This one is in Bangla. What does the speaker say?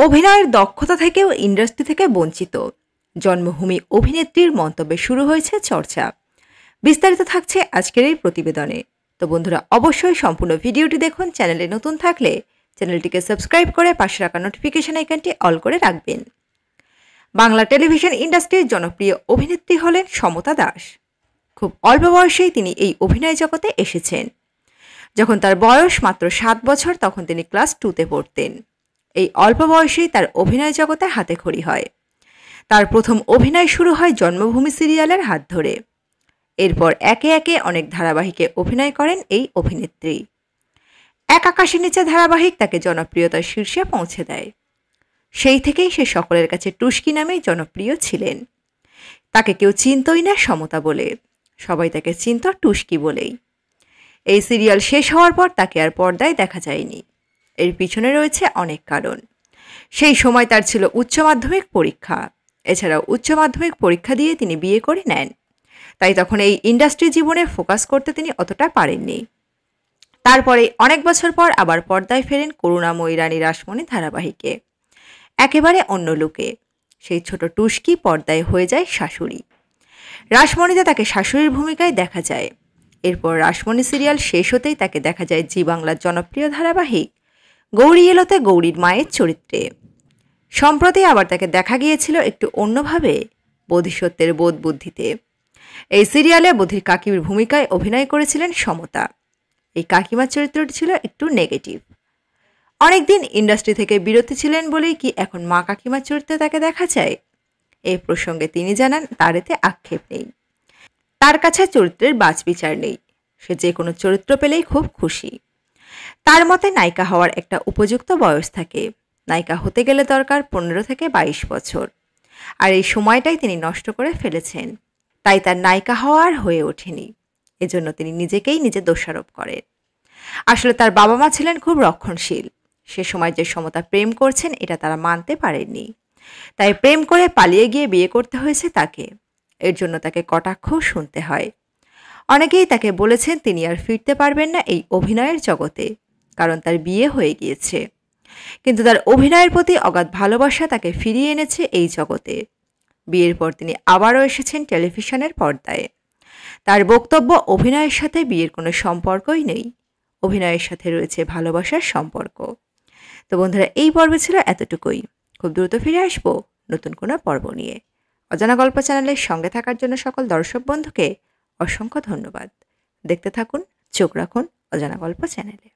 অভিনয়ের দক্ষতা থেকেও ইন্ডাস্ট্রি থেকে বঞ্চিত জন্মভূমি অভিনেত্রীর মন্তব্যে শুরু হয়েছে চর্চা। বিস্তারিত থাকছে আজকের এই প্রতিবেদনে। তো বন্ধুরা, অবশ্যই সম্পূর্ণ ভিডিওটি দেখুন। চ্যানেলে নতুন থাকলে চ্যানেলটিকে সাবস্ক্রাইব করে পাশে রাখা নোটিফিকেশন আইকনটি অল করে রাখবেন। বাংলা টেলিভিশন ইন্ডাস্ট্রির জনপ্রিয় অভিনেত্রী হলেন সমতা দাস। খুব অল্প বয়সেই তিনি এই অভিনয় জগতে এসেছেন। যখন তার বয়স মাত্র 7 বছর তখন তিনি ক্লাস 2তে পড়তেন। এই অল্প বয়সেই তার অভিনয় জগতে হাতেখড়ি হয়। তার প্রথম অভিনয় শুরু হয় জন্মভূমি সিরিয়ালের হাত ধরে। এরপর একে একে অনেক ধারাবাহিকে অভিনয় করেন এই অভিনেত্রী। এক আকাশের নিচে ধারাবাহিক তাকে জনপ্রিয়তার শীর্ষে পৌঁছে দেয়। সেই থেকেই সে সকলের কাছে টুস্কি নামেই জনপ্রিয় ছিলেন। তাকে কেউ চিনতই না সমতা বলে, সবাই তাকে চিনত টুস্কি বলেই। এই সিরিয়াল শেষ হওয়ার পর তাকে আর পর্দায় দেখা যায়নি। এর পিছনে রয়েছে অনেক কারণ। সেই সময় তার ছিল উচ্চ মাধ্যমিক পরীক্ষা। এছাড়াও উচ্চ মাধ্যমিক পরীক্ষা দিয়ে তিনি বিয়ে করে নেন। তাই তখন এই ইন্ডাস্ট্রি জীবনে ফোকাস করতে তিনি অতটা পারেননি। তারপরে অনেক বছর পর আবার পর্দায় ফেরেন করুণাময়ী রানী রাসমণি ধারাবাহিকে, একেবারে অন্য লুকে। সেই ছোট টুস্কি পর্দায় হয়ে যায় শাশুড়ি। রাসমণিতে তাকে শাশুড়ির ভূমিকায় দেখা যায়। এরপর রাসমণি সিরিয়াল শেষ হতেই তাকে দেখা যায় জি বাংলার জনপ্রিয় ধারাবাহিক গৌরী এলোতে গৌরীর মায়ের চরিত্রে। সম্প্রতি আবার তাকে দেখা গিয়েছিল একটু অন্যভাবে, বোধিসত্ত্বের বোধ বুদ্ধিতে। এই সিরিয়ালে বোধির কাকির ভূমিকায় অভিনয় করেছিলেন সমতা। এই কাকিমার চরিত্রটি ছিল একটু নেগেটিভ। অনেকদিন ইন্ডাস্ট্রি থেকে বিরতি ছিলেন বলেই কি এখন মা কাকিমার চরিত্রে তাকে দেখা যায়? এই প্রসঙ্গে তিনি জানান তার এতে আক্ষেপ নেই। তার কাছে চরিত্রের বাছবিচার নেই, সে যে কোনো চরিত্র পেলেই খুব খুশি। তার মতে নায়িকা হওয়ার একটা উপযুক্ত বয়স থাকে। নায়িকা হতে গেলে দরকার 15 থেকে 22 বছর। আর এই সময়টাই তিনি নষ্ট করে ফেলেছেন। তাই তার নায়িকা হওয়া আর হয়ে ওঠেনি। এজন্য তিনি নিজেকেই নিজে দোষারোপ করেন। আসলে তার বাবা মা ছিলেন খুব রক্ষণশীল। সে সময় যে সমতা প্রেম করছেন এটা তারা মানতে পারেননি। তাই প্রেম করে পালিয়ে গিয়ে বিয়ে করতে হয়েছে তাকে। এর জন্য তাকে কটাক্ষ শুনতে হয়। অনেকেই তাকে বলেছেন তিনি আর ফিরতে পারবেন না এই অভিনয়ের জগতে, কারণ তার বিয়ে হয়ে গিয়েছে। কিন্তু তার অভিনয়ের প্রতি অগাধ ভালোবাসা তাকে ফিরিয়ে এনেছে এই জগতে। বিয়ের পর তিনি আবারও এসেছেন টেলিভিশনের পর্দায়। তার বক্তব্য, অভিনয়ের সাথে বিয়ের কোনো সম্পর্কই নেই, অভিনয়ের সাথে রয়েছে ভালোবাসার সম্পর্ক। তো বন্ধুরা, এই পর্বে ছিল এতটুকুই। খুব দ্রুত ফিরে আসবো নতুন কোনো পর্ব নিয়ে। অজানা গল্প চ্যানেলের সঙ্গে থাকার জন্য সকল দর্শক বন্ধুকে অসংখ্য ধন্যবাদ। দেখতে থাকুন, চোখ রাখুন অজানা গল্প চ্যানেলে।